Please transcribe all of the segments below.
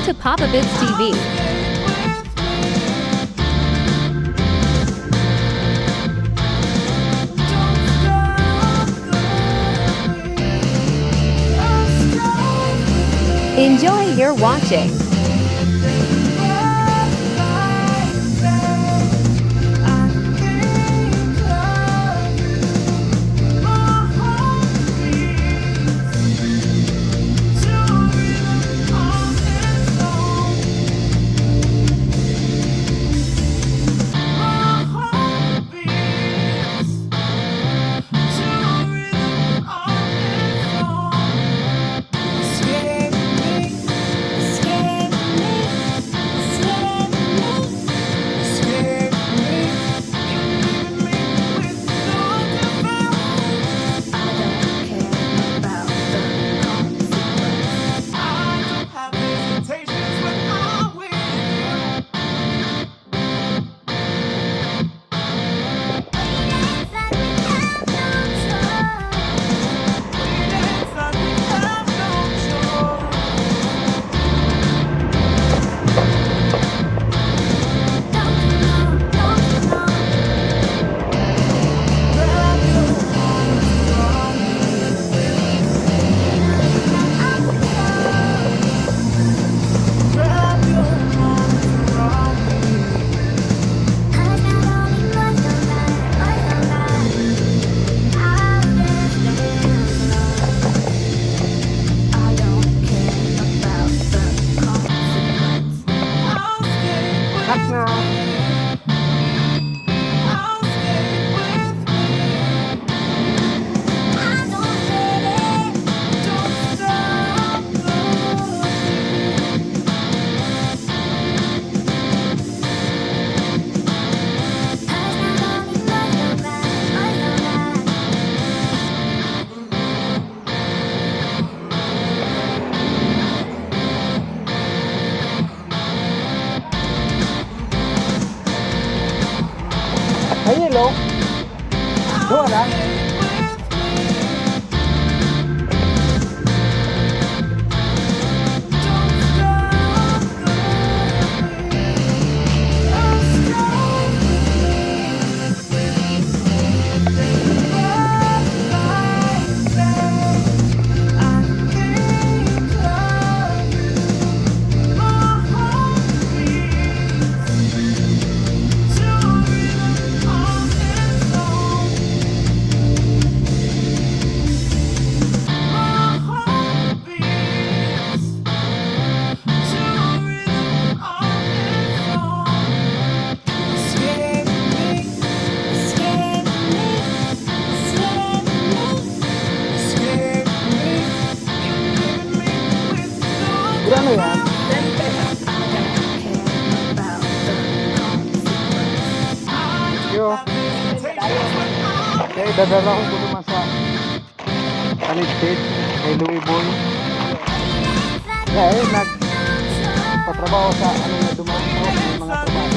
to Papa Bits TV. Enjoy your watching. Ay, hello. Doon lang. Ano yan? Yo. Okay, dadala ko naman sa Paligpit kay Louis Boy. Yeah, nagpatrabaho sa ano na dumaan ko, yung mga trabaho.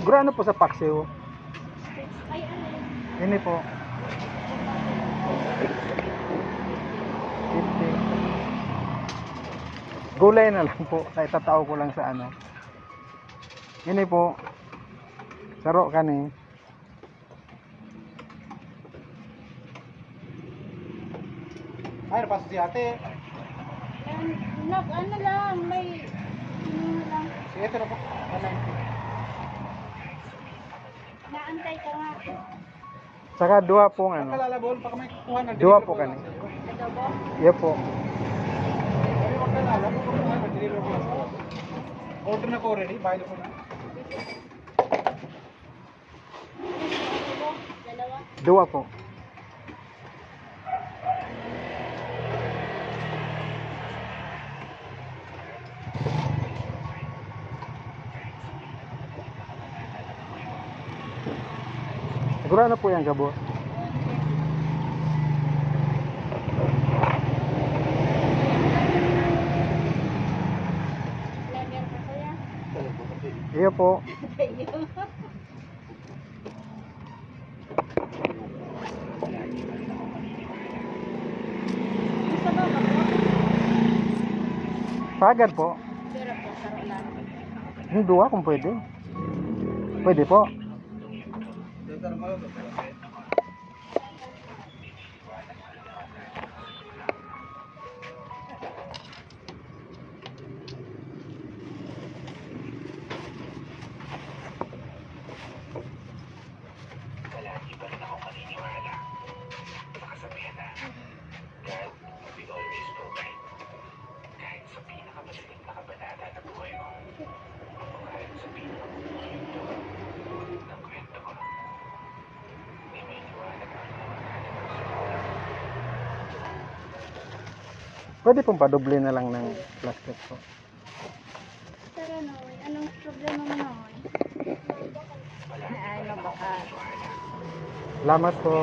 Siguro ano po sa paksiw? Ay, ano? Ini po. 50. Gulay na lang po. Kahit tatao ko lang sa ano. Ini po. Saro ka ni. Ay, napasok si ate. Ano lang, may... Ano lang, Si ate na po. naantay ka nga. Saka dua pong ano. Kalalabon, baka may kukuha na. Dua po kani. Adobo? Iya po. Kami magkalala, kung kukuha, mag-deliver ko lang. Order na ko already, bayad ko na. Adobo? Dalawa? Dua po. Siguro na po yan, Gabo. Lager ka kuya? Iya po. Gusto ba ba? Pagad po. Pero po, saro lang. Yung dua kung pwede. Pwede po. Pwede pong padoble na lang ng plastic po. Pero Noy, anong problema mo Noy? Ano baka? Salamat po.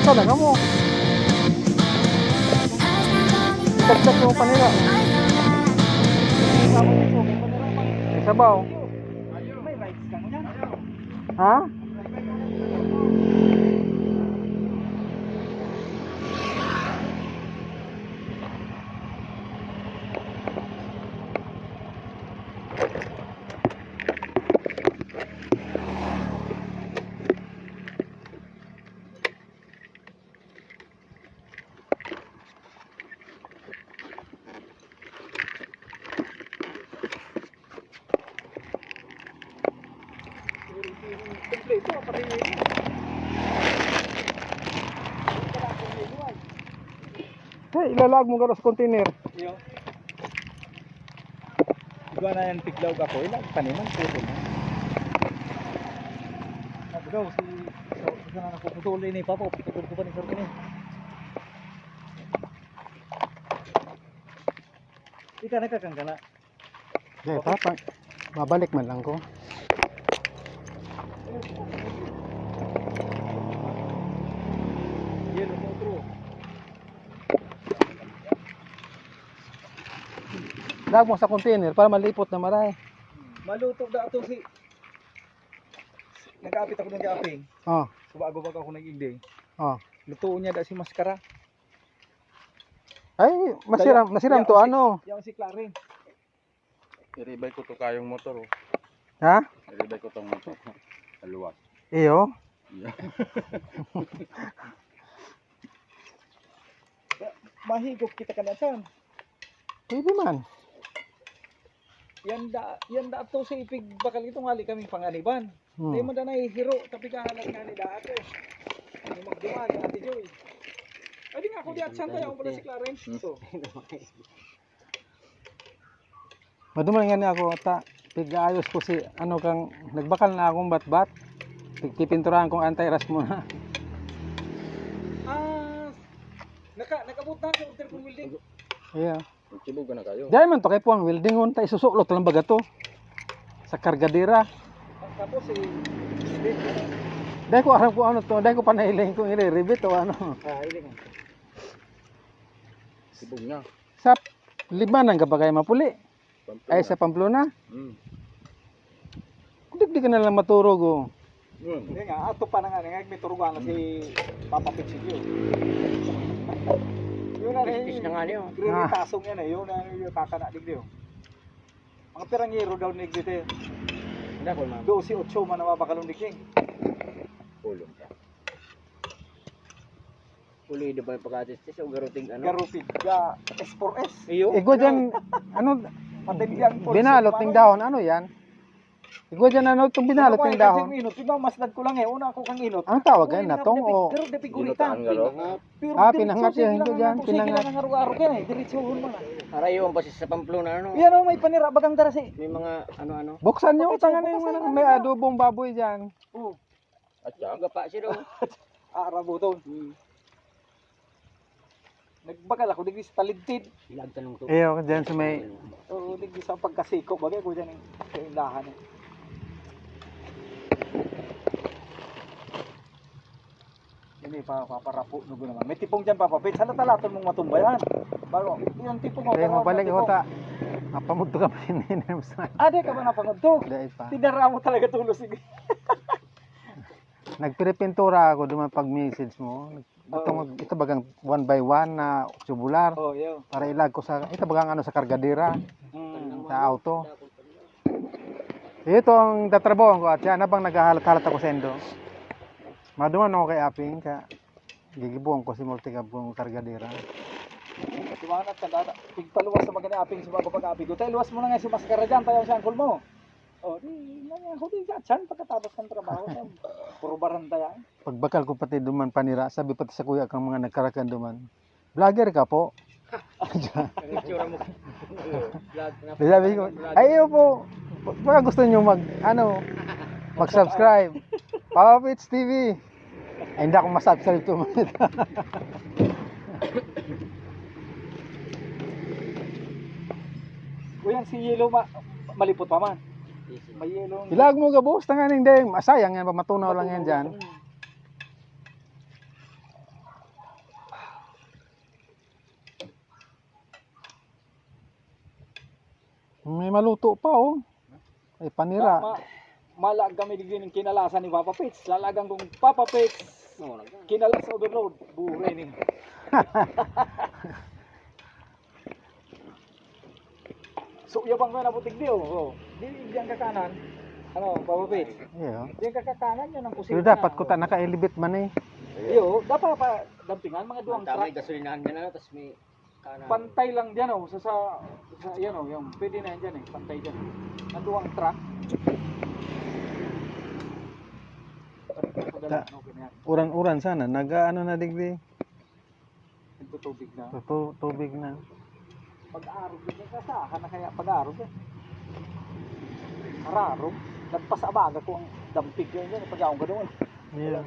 talaga mo. Tagtag mo panira. Sabaw. May rights ka mo yan. Ha? Kompleto, pati yun. Hey, ilalag mo garo sa container. Iyo. Gwa na yan tiglaw ka ko, ilag paniman puto na. Sabi daw, sa na nakuputuloy ni Papa, pitutul ko pa ni Sir Kini. Ika nakakangkala. Okay, papa. Babalik man lang ko. Yelo mo true. Lag mo sa container para malipot na maray. Maluto da ato si nag-apit ako ng gaping. Oh, So bago ako nag-igday. oh. Lutuon niya da si Maskara. Ay, masiram to ano? Yang si Clarin. I-rebay ko to kayong motor oh. Ha? I-rebay ko tong motor. Kaluwas. Iyo. Mahigop kita kanatan. Pwede man. Yan da ato sa ipig bakal itong hali kaming panganiban. Di mo da hiro tapi kahalat nga ni da ato. Ni magduman ni Ate Joy. Ay di nga ako di at santa yung pala si Clarence. So, Maduman nga ni ako ta. Pig-ayos ko si ano kang nagbakal na akong bat-bat. Pipinturahan kong anti-rust muna. nakabot na sa order kong building. Iya. Magtibog ka na kayo. Dahil man to kay puang welding on ta isusulot lang baga to. Sa kargadera. Tapos si Dahil ko alam ko ano to, dahil ko panahiling kung i-rebit o ano. iling. Tibog na. Sa Libanan kapag ay mapuli. Pampuna. Ay sa Pamplona. Mm. Kudik di ka na lang maturog oh. Hindi nga, ato pa na nga, may turugan na si Papa Pichilio. Yun na rin, tasong yan eh, yun na yung kakanadig diyo. Mga pirangiro daw ni Gite. Hindi ako ma'am. 12-8 man na mabakalong diging. Pulong ka. Uli di ba pagkatistis o garuting ano? Garupig, S4S. Iyo. Igo dyan, ano, Matindiyang binalot ng dahon, ano yan? Igo dyan ano itong binalot ng dahon? Inot, diba masnad ko lang eh, una ako kang inot. Anong tawag yan? Natong o? Pero de figurita. Inutaan garo. Pinangat yan, hindi dyan, pinangat. Sige lang ang araw-araw yan eh, diretsuhon mo na. Arayo ang pasis sa Pamplona ano? Yan o, may panira, bagang darasi. May mga ano-ano. Buksan nyo, tangan na yung ano, may adobong baboy dyan. Oo, At saka. Aga pa siya daw. arabuton. Nagbagal ako, digis talidtid. Ilag tanong to. Iyo, dyan sa may, Oo, digis ang pagkasiko, bagay ko dyan yung ilahan eh. Hindi pa paparapo nugo naman. May tipong diyan papapit. Sana talaton mong matumbayan. Bago, yung tipong mo. kaya mabalik ko ta. Apamudto ka pa sininin sa. Ade ka ba napangod to? Dahil pa. Tinara mo talaga tulos. Sige. Nagpiripintura ako duman pag message mo. Ito bagang one by one na tubular. Oh, yo. Para ilag ko sa, ito bagang ano sa kargadera, sa auto. Ito ang tatrabaho ko at yan habang naghahalat-halat ako sa endo. Maduman ako kay Aping ka gigibuan ko si multicab kong kargadera. Tumangat ka data. Pigpaluwas sa magana aping sa bago pag-apig ko. Tayo luwas mo na nga si Maskara dyan. Tayo sa angkol mo. Oh, di na ako di dyan pagkatapos ng trabaho. Puro baranda yan. Pagbakal ko pati duman panira, sabi pati sa kuya kang mga nagkarakan duman. Vlogger ka po. Itsura mo. Vlog na. Sabi ko, ay iyo po. Baka gusto niyo mag-subscribe. Papa Pits TV. Ay, hindi ako masubscribe to. Kuya, si Yelo malipot pa man. May yelo. Ilag mo gabos, tanganing day. Masayang yan, matunaw lang yan dyan. May maluto pa oh. Ay panira. Malag kami digin ng kinalasan ni Papa Pets. Lalagang kong Papa Pets. Kinalas overload. Buhay ni. So yabang na naputig di oh. Di diyan ka kanan. Ano, Papa Pets? Iyo. Diyan ka kanan yan ang kusina. Pero dapat ko ta naka-elevate man eh. Iyo, dapat pa dampingan mga duwang Tama, truck. gasolinahan ka na, tapos may kanan. Pantay lang diyan oh sa yan oh, yung pwede na yan diyan eh, pantay diyan. Ang duwang truck. Okay na yan. Uran-uran sana. Nag-ano na digdi. Nagtutubig na. Tubig na. Pag-arog din kasahan na kaya pag-arog eh. Ararog. Nagpas abaga ko ang dampig yun yan. Pag-aong ka doon. Yeah.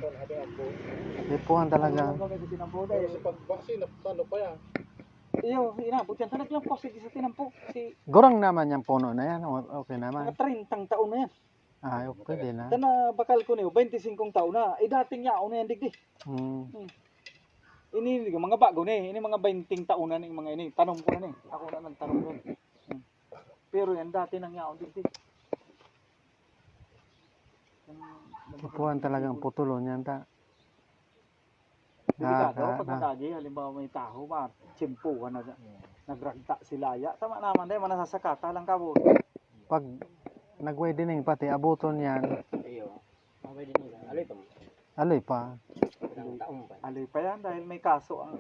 Ipuhan talaga. Kasi pag vaccine, ano pa yan? Iyo, inabot yan. Tanag lang po, sige sa tinampo. Si Gurang naman yung puno na yan. Okay naman. mga 30 taon na yan. Ah, okay din na. Tana bakal ko niyo, 25 taon na. Eh dating yaon na yan digdi. Hmm. Ini mga bago ni, ini mga 20 taon na ni mga ini. Tanong ko na ni. Ako na nagtanong doon. Pero yan dati nang yaon digdi. Ipuhan talagang putulo niyan ta. Delikado pag matagi, halimbawa may taho, tsimpuhan na nagragta sila ya. Tama naman dahil manasasakata lang ka po. Pag nag-wedding pati abuton yan. Iyo. Mamay din nila. Aloy pa mo. Aloy pa. Ilang taong pa. Aloy pa yan dahil may kaso ang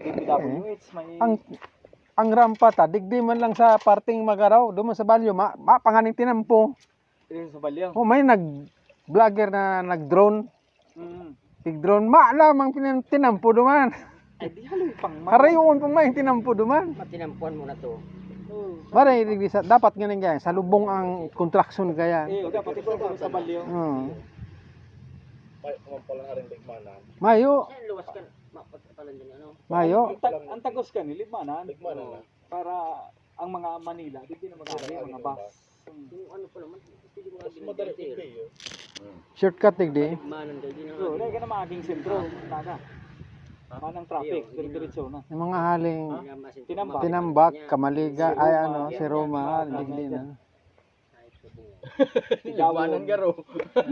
DPWH. May Ang rampa ta, digdi man lang sa parting Magaraw, doon sa Balyo, panganing tinampo. rin sa Balyang. Oh, may nag-vlogger na nag-drone. Tig-drone, lamang tinampo duman. Ay di haloy pang Karayon pa may tinampo duman. Matinampuan mo na to. Maray, dapat ganun kaya, sa lubong ang contraction kaya. Dapat ikaw sa Balyang. Palang aring ligmanan. Mayo, Ay, luwas ka. Mapagpalan din ano. mayo. Ang tagos ka ni Limanan Ligmanan na. para ang mga Manila, di na mag-ari, mga bus. Yung ano pa naman, pwede mo nga Mas madali hindi yun. Shortcut digdi. Manan kayo din So, dahil ka na maging sentro, nada. Manang traffic, diretso na. Yung mga haling Tinambak. Tinambak, Kamaliga, ay ano, si Roma, digdi na. Ligmanan ka ro.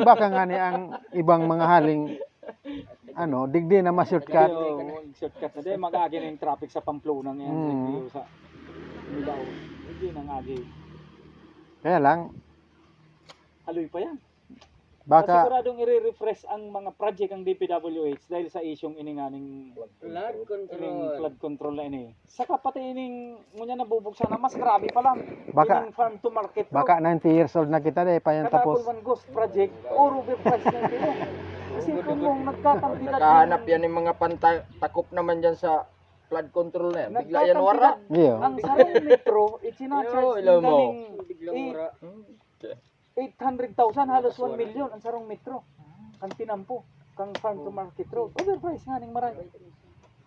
Baka nga ni ang ibang mga haling ano, digdi na ma-shortcut. Shortcut na dahil mag-agi na yung traffic sa Pamplona ngayon. Hindi sa Milao. Hindi nang agi. Kaya lang, Haloy pa yan. baka Siguradong i-refresh ang mga project ang DPWH dahil sa isyong ininganing Flood control. flood control na ini. Saka pati ining ngunya nabubuksan na mas grabe pa lang. Baka- Ining farm to market. baka 90 years old na kita pa yan tapos. Katapos man ghost project, oro refresh na ito. Kasi kung mong nagkatampilat Nakahanap yan yung mga takop naman dyan sa flood control na yan. Bigla yan wara. Iyo. Ang sarong metro, isinacharge Yo, ng mo. galing Biglang mura. 800,000 halos 1 million ang sarong metro. Ang tinampo kang farm to market road. Overprice nga ning maray.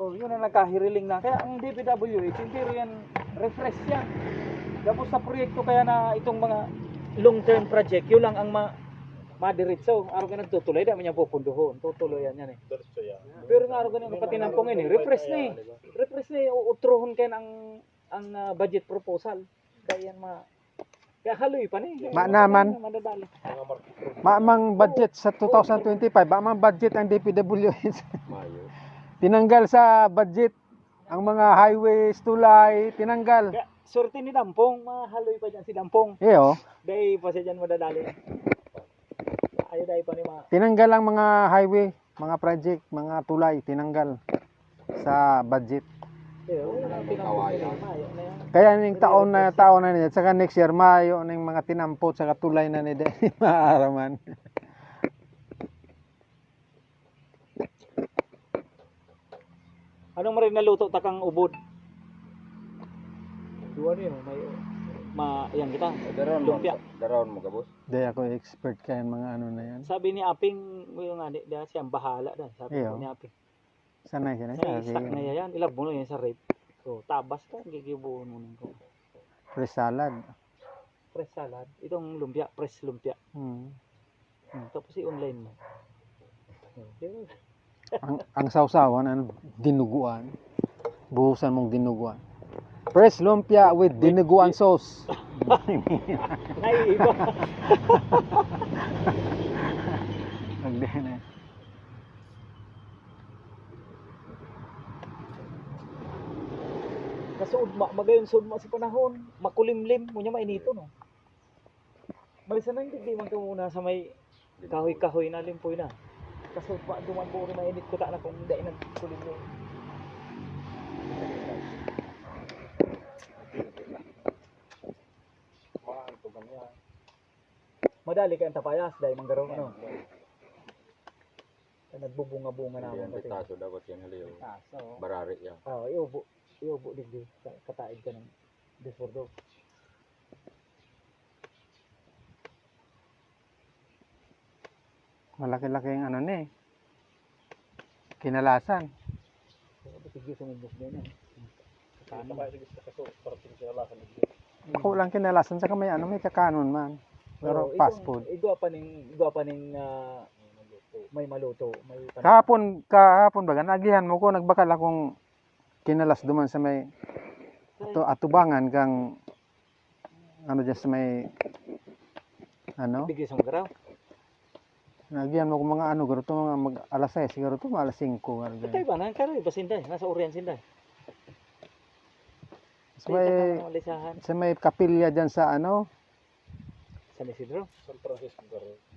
Oh, yun ang nagkahiriling na. Kaya ang DPWH, hindi yan refresh yan. Tapos sa proyekto kaya na itong mga long-term project, yun lang ang madiretso. Araw ka nagtutuloy, dami niya pupunduhon. Tutuloy yan eh. Pero nga araw ka nang kapatinampong ini, refresh na eh. Refresh na eh, utrohon kayo ang budget proposal. Kaya yan kaya haloy pa ni. Naman. Madadali. Maamang budget sa 2025, maamang budget ang DPWH. Tinanggal sa budget ang mga highways, tulay, tinanggal. Kaya sorte ni Dampong, mahaloy pa dyan si Dampong. Iyo, Dahil pa siya dyan madadali. Ayaw dahil pa ni tinanggal ang mga highway, mga project, mga tulay, tinanggal sa budget. Kaya ning taon na niya, saka next year Mayo ning mga tinampot sa tulay na ni maaraman. Anong maring naluto takang ubod? Duwa niyo, yan kita. Lumpia. Daron mo ka, boss. Di ako expert kaya mga ano na yan. Sabi ni Aping, yung nga, diyan siyang bahala dan. Sabi Iyo. ni Aping. Sanay siya na Sa siya. stock na yan, ilab mo yan sa rate. So, tabas ka, gigibuon mo nung ko. Fresh salad. Fresh salad. Itong lumpia, fresh lumpia. Tapos i-online mo. Ang sausawan, ano, dinuguan. Buhusan mong dinuguan. Fresh lumpia with dinuguan sauce. Naiiba. Nasuod magayon suod si panahon, makulimlim, munya mainito no. Malisa na hindi man ka muna sa may kahoy-kahoy na limpoy na. Kasuod pa duman po rin mainit ko ta na kung hindi nagkulimlim. Madali kayang tapayas dahil manggarong ano. Nagbubunga-bunga na Yan ako pati. taso dapat yan haliw. Taso. Barari yan. Iubo digdi kataid ka ng desordo. Malaki-laki yung ano ni. Kinalasan. Tigil sa mundo din eh. Kano Ako lang kinalasan sa may ano may kakanon man. Pero fast food. Igwa pa ning may maluto, may Kahapon baga nagihan mo ko nagbakal akong kinalas duman sa may atubangan kang ano dyan sa may ano bigay sa garaw. nagihan mo ko mga ano garo to mga mag alas 6 siguro to mga alas 5 Patay ba nang karoy basinday, nasa Orian sinday. sa may kapilya dyan sa ano San Isidro.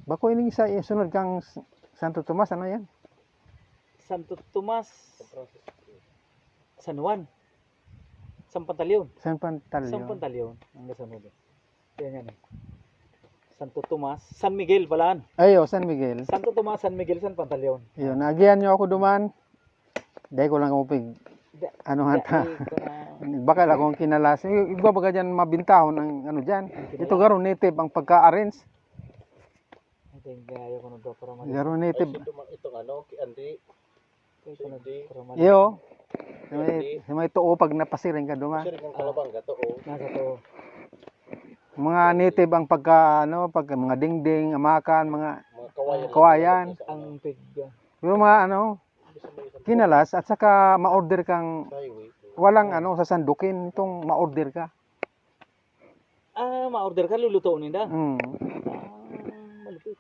bako ini sa sunod kang Santo Tomas ano yan Santo Tomas. San Juan. San Pantaleon. San Pantalyo San Pantaleon ang nasunod. Yan eh. Santo Tomas, San Miguel palaan. ayo San Miguel Santo Tomas, San Miguel, San Pantaleon. yun nagihan nyo ako duman dahil ko lang upig ano hanta bakal akong kinalas iba baga dyan mabintahon ang ano dyan ito garo native ang pagka-arrange Ayaw ko nung para mali. garo native Itong ano, Andi. iyo sa may tuo pag napasiring ka duman Ang kalabang gato o. Nasa to. mga native ang pagka ano pag mga dingding amakan mga Mga kawayan. kawayan Ang pig. pero mga ano kinalas at saka ma-order kang Highway. walang ano sasandukin itong ma-order ka Ma-order ka lulutuin nila. Malupit.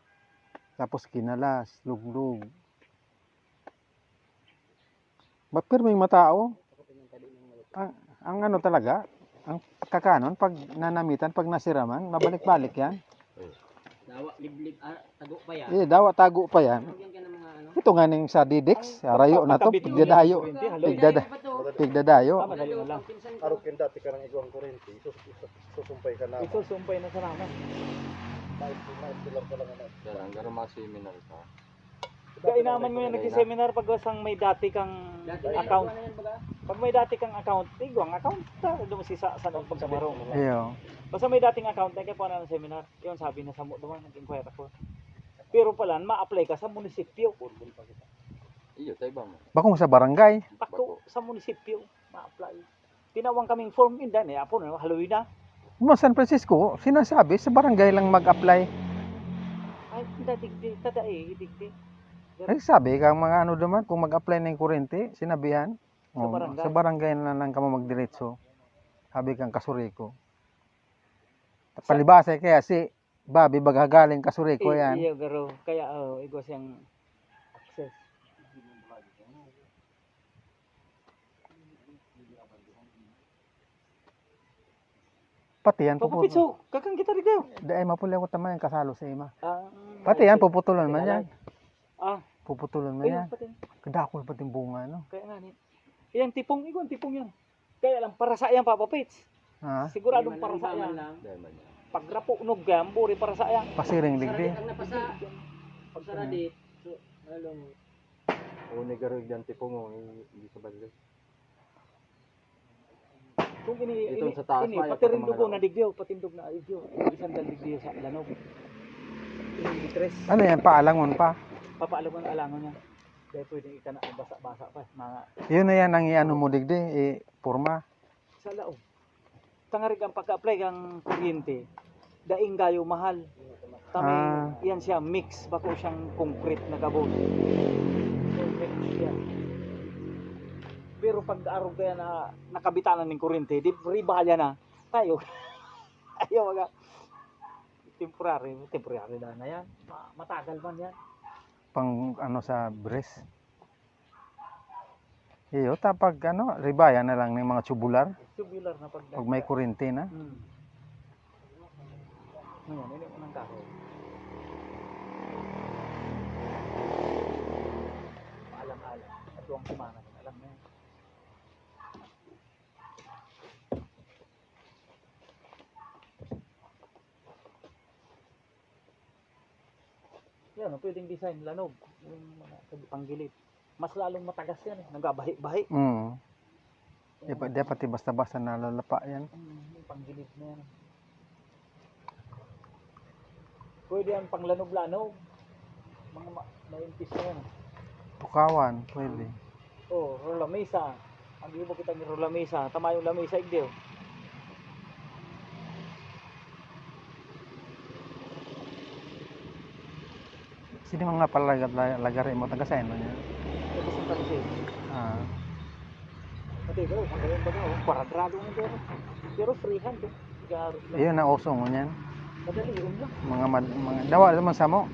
tapos kinalas luglug pero may matao ang ano talaga ang kakanon pag nanamitan pag nasiraman mabalik-balik yan Dawa, liblib, tago pa yan. dawa tago pa yan Lagyan ka ng mga ano. ito nga ning sa Didix rayo na to pigdadayo pigdadayo Madali na lang. Araw kin dati ka ng igwang kurente. Susumpay ka na. Ito sumpay na sa naman. Maistular ka lang ano. Yan, ang garo mga seminar ka. Kainaman mo yung nag-seminar pag wasang may dati kang account. Pag may dati kang account, igwang account. Doon si sa loob pagkamarong. iyo Basta may dating account, na po na ng seminar. Yun sabi na sa mo doon, nag-inquire ako. Pero pala, ma-apply ka sa munisipyo. Iyo, tayo ba mo? bakong sa barangay Pako sa munisipyo, ma-apply. Tinawang kaming form in dan, apo na, Halloween na. mo San Francisco sinasabi sa barangay lang mag-apply Ay, digdi, digdi. ay sabi kang mga ano duman kung mag-apply ng kuryente sinabihan Sa barangay. sa barangay na lang kamo magdiretso sabi kang kasuriko palibasa kaya si Bobby bagagaling kasuriko yan Iyo, garo. Kaya, igwas yung access. pati yan puputol Papapitso, kakang kita rin kayo. dahil mapuli ako tama yung kasalo sa ima Ah, pati yan puputulan man yan Ah, puputulan man ayun, yan pati. kadakol pati yung bunga no Kaya nga ni. Yang tipong, igwan, tipong yan. Kaya lang, para sa yan, Papa Pits. ha Siguradong para sa yan. Dahil man yan. Pagrapo, unog ka, buri para sa yan. pasiring digdi Ang napasa. Pag saradit, so, alam mo. Uni garo yung tipong mo, hindi sa balik. Kung ini, Dito sa taas, maya, patirindog pati ko mga na digdiyo, patindog na digdiyo. Isang dal digdiyo sa lanog. Ini tres. ano yan paalangon pa Papaalam ang alangon niya. Dahil pwede ka na basa-basa pa. Mga yun na yan ang iano mo digdi porma sa laog. Tangarig ang pagka-apply kang kuryente. Daing gayo mahal. Tami, yan siya, mix. Bako siyang concrete na gabon. So, mix siya. Pero Pero pag araw kaya na nakabitanan ng kuryente, di ribalya na tayo. Ayaw mga temporary na yan. Matagal man yan. Pang ano sa breast. Iyo, tapag ano, ribaya na lang ng mga tubular. Tubular na pag Pag may kuryente na. Ngayon, ini unang kahoy. Alam-alam. At ang kumana, alam na yan. Yan, pwedeng design lanog. Yung mga panggilid. Mas lalong matagas yan eh. Nagabahi-bahi. Di pati basta-basta nalalapa yan. Yung panggilid na yan. Pwede yan pang lanog-lanog. Mga maimpis na yan. Pukawan, pwede. Oh, rolamesa. Ang ibo kita ni rolamesa. Tama yung lamesa, igdiyo. Sino mga palagari mo tagasayan mo niya? Ito sa tansi. Ah, Pati ko, magayon ba na? Paradrado mo pero. Pero freehand eh. Garot lang. iyon ang uso mo niyan. Madali yun lang. Mga dawa naman sa mo.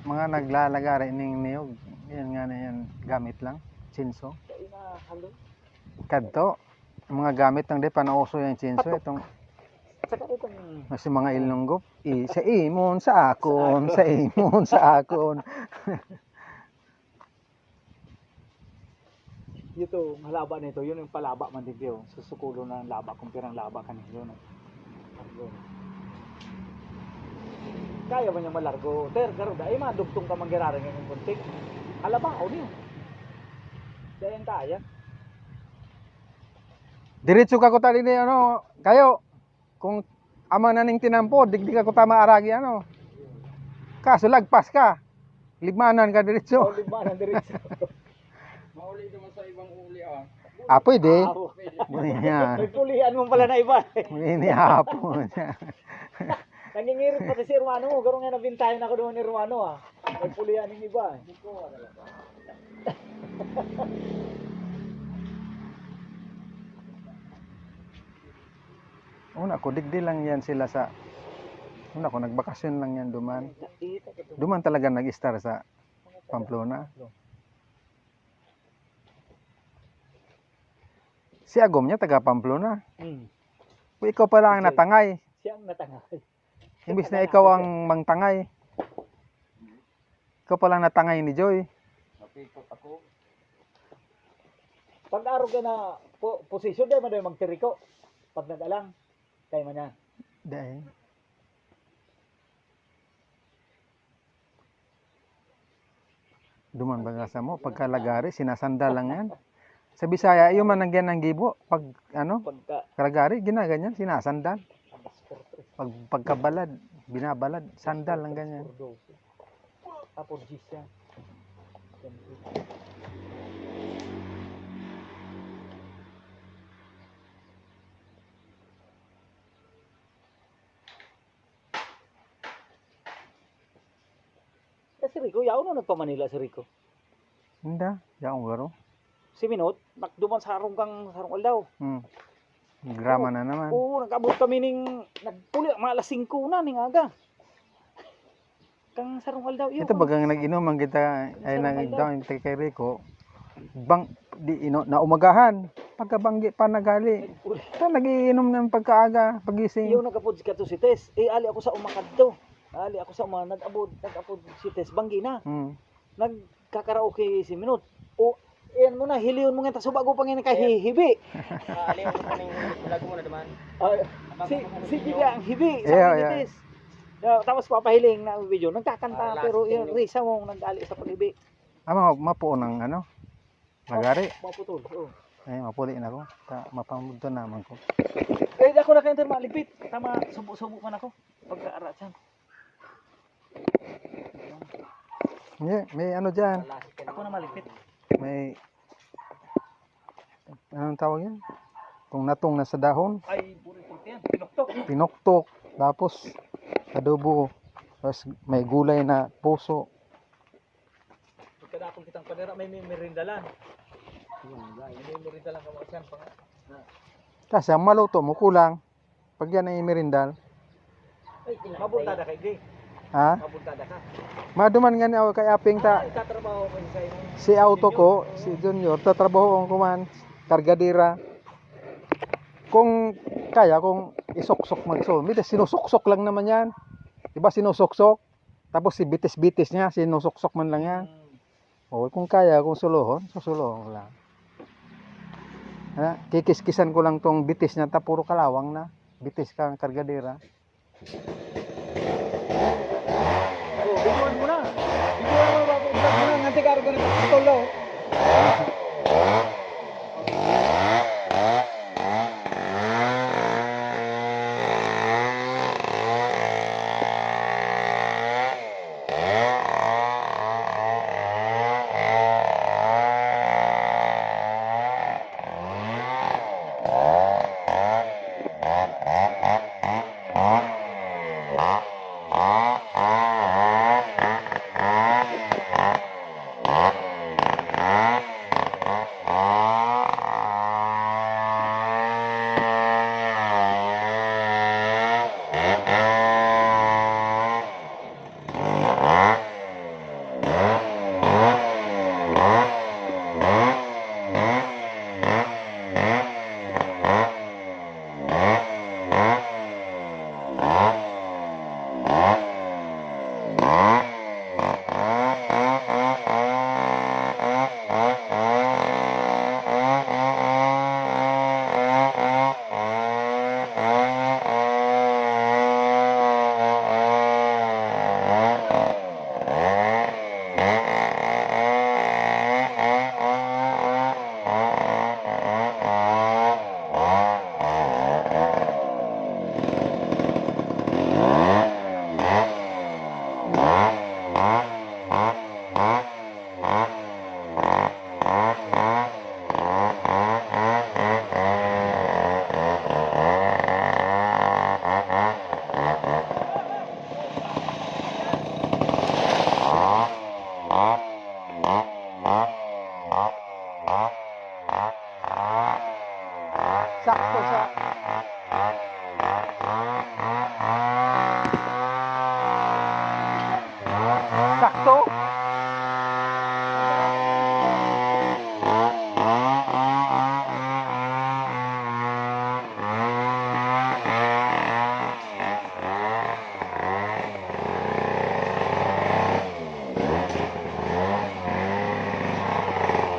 Mga naglalagari ning niyog. Yan nga na yan, gamit lang. Chinso. Dahil na halo. Kadto. Mga gamit lang di pa nauso yung chinso. Itong Saka itong mas mga ilunggop. Sa imon, sa akon, sa imon, sa akon. ito, halaba nito, yun yung palaba man din yun. Susukulo na ang laba, kung pirang laba ka nito. Kaya ba niya malargo? Ter, garo, dahil madugtong ka manggiraring yung kuntik. Halaba, o niyo. Dahil ang kaya. Diretso ka ko tali ni ano, kayo. Kung ama na ning tinampo, digdi ka ko tama aragi ano. Kaso lagpas ka. Ligmanan ka diretso. O, lima ng diretso. Mauli naman sa ibang uli ah. Ah, pwede. Apo. Pwede niya. May pulian mo pala na iba. Pwede hapon. Nangingirit pa si Romano mo. Garo nga nabintayan ako doon ni Romano ah. May pulian ng iba. Una ko, digdi lang yan sila sa... Una ko, nagbakasyon lang yan duman. Duman talaga nag-star sa Pamplona. Si Agom niya, taga Pamplona. Kung ikaw pala ang natangay. Siya ang natangay. Imbis na ikaw ang mangtangay. Ikaw pala ang natangay ni Joy. Napikot ako. Pag araw ka na posisyon, dahil mo dahil magtiriko. Pag nag-alang, kaya mo na. Dahil. Duman ba sa mo? Pagkalagari, sinasanda lang yan. Sa Bisaya, yung man nagyan ng gibo. Pag ano, Pagka, kalagari, ginaganyan, sinasandal. Pagkabalad, binabalad, sandal lang ganyan. tapos siya. Si Rico, yaw na nagpa-Manila si Rico. Hindi, yaong garo. Si Minot, nakduman sa harong aldaw. Grama na naman. Oo, nag-abot kami ning nagpuli, mga alas 5 na ning aga. Kang sarong aldaw yun. Ito bagang nag-inom ang kita ay nag-down kay Rico. Di na umagahan. Pagkabanggi pa nagali. Ta nagiinom ng pagkaaga, pagising. Iyo nagapod ka to si Tess. Ali ako sa umakadto. Ali ako sa nag-abot si Tess banggi na. Nagkakaraoke si Minot. O yan mo na, hiliyon mo nga ta subago pa nga kahihibi. Aliw mo kaning lago mo na naman. Si Gila ang hibi sa Yeah, ni yeah. Tess. Tapos papahiling na video, nagkakanta pero yung risa mo nag-ali sa pag-ibi. Mapuo ng ano? Magari. Maputol. Oh. Ay, mapuli na ako. Mapamudto naman ko. Eh, ako na kayo malipit. Tama, subo-subo man ako. Pagka-arat siya. May ano dyan. Ako na malipit. May anong tawag yan? Kung natong nasa dahon, Ay, burit-burit yan. Pinuktok. pinuktok, tapos adobo, tapos may gulay na puso. Pagkadapong kitang panera, may merindalan. Hindi mo rin talang kamakasyan pa nga. Kasi ang maluto mo kulang. Pag yan ay merindal. Mabuntada ka, Jay. Ha? Mabuntada ka. Maduman nga niya kay aping ta. Tatrabaho ko sa inyo. Si auto ko, si Junior, tatrabaho ang kuman, kargadira. Kung kaya, kung isuksok magso, sinusuksok lang naman yan. Diba sinusuksok? Tapos si bitis-bitis niya, sinusuksok man lang yan. O kung kaya, kung suluhon, susulohon ko lang. Kikis-kisan ko lang tong bitis niya, ta puro kalawang na. Bitis kang kargadira. Biguan mo na. Biguan mo bago vlog mo na. Nganti karo ka nagpapatulo. Sakto sa sakto.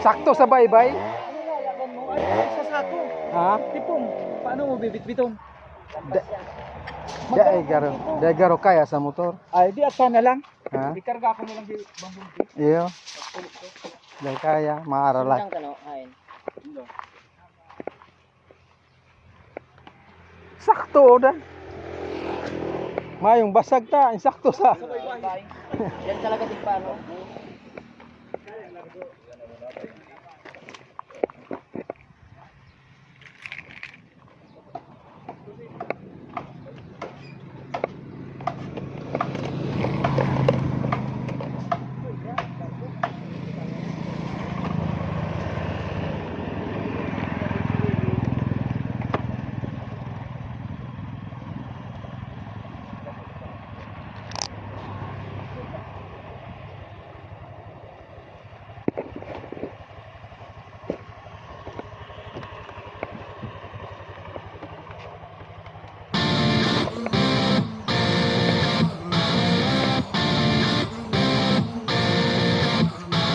Sakto sa baybay. Ano lalaban mo? Ay, sa sako. Ha? Tipong. Paano mo bibit-bitong? Dai garo kaya sa motor. Ay, di at na lang. Ha? Ikarga ko na lang si Bambong. Iyo. Dai kaya maarala. Saan ka no? Ayin. Sakto da. Mayong basag ta, insakto sa. Bye. Yan talaga di paano.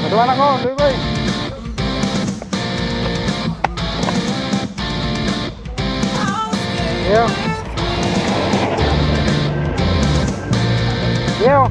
Naduan ako, Luy. Iyo. Iyo.